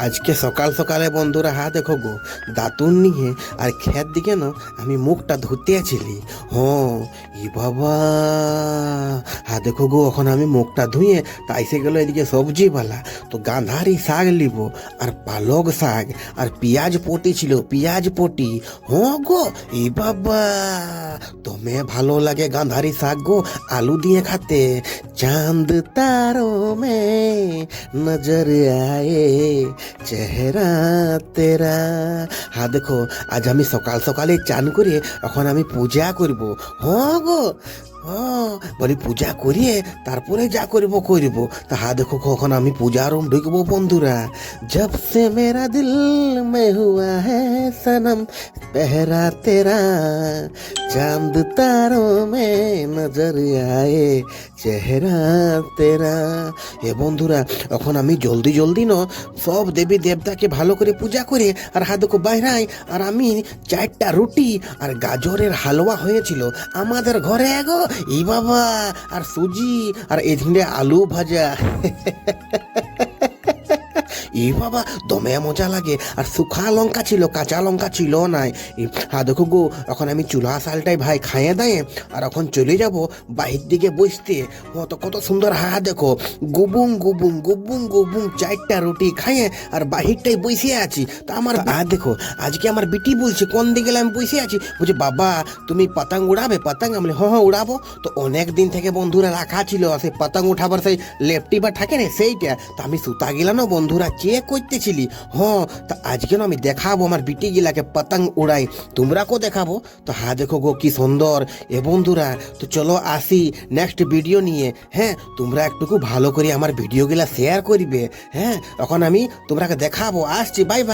আজকে সকাল সকালে বন্ধুরা দেখো গো দাঁতুন নিয়ে আর ক্ষেত দিকে না আমি মুখটা ধুতে আছিলি। ই বাবা, দেখো গো এখন আমি মুখটা ধুয়ে তাইসে গেল এদিকে সবজিওয়ালা, তো গান্ধারি শাক লিব আর পালক শাক আর পেঁয়াজ পটি ছিল, পেঁয়াজ পটি। গো ই বাবা, তুমি ভালো লাগে গান্ধারি শাক গো আলু দিয়ে খাতে। চাঁদ তারো মে নজর আয়ে চেহারা তেরা। দেখো আজ আমি সকাল সকালে চান করে এখন আমি পূজা করব। গো বলি পূজা করিয়ে তারপরে যা করব। তা দেখো কখন আমি পূজা রুম ঢুকবো বন্ধুরা। জব সে মেরা দিল মে হুয়া হ্যায় সনম পেহরা তেরা, চাঁদ তারো মে নজর আয়ে চেহারা তেরা। বন্ধুরা এখন আমি জলদি জলদি সব দেবী দেবতাকে ভালো করে পূজা করে আর দেখো বাইরাই, আর আমি 4টা রুটি আর গাজরের হালুয়া হয়েছিল আমাদের ঘরে গো ই বাবা, আর সুজি আর এদিকে আলু ভাজা। ই বাবা দমে মজা লাগে। আর শুখা লঙ্কা ছিল, কাঁচা লঙ্কা ছিল নাই। দেখো গো এখন আমি চুলা শালটাই ভাই খাইয়ে দায়ে আর এখন চলে যাব বাহির দিকে বসতে। তো কত সুন্দর দেখো গুবুং গুবুং গুবুং গুবুং 4টা রুটি খাইয়ে আর বাহিরটাই বসে আছি। তা আমার দেখো আজকে আমার বিটি বলছে কোন দিকে গেলে আমি বসে আছি, বলছে বাবা তুমি পতঙ্গ উড়াবে? পতঙ্গ আমি উড়াবো। তো অনেক দিন থেকে বন্ধুরা রাখা ছিল সেই পতঙ্গ উঠাবার সেই লেপটি বা থাকে না সেইটা, তো আমি সুতা গেলাম না বন্ধুরা চেক করতেছিলি। তা আজকে আমি দেখাবো আমার বিটি গিলাকে পতঙ্গ উড়াই, তোমরাকেও দেখাবো। তো দেখো গো কি সুন্দর বন্ধুরা। তো চলো আসি নেক্সট ভিডিও নিয়ে। তোমরা একটুকু ভালো করে আমার ভিডিওগুলা শেয়ার করবে। এখন আমি তোমরাকে দেখাবো, আসছি, বাই বাই।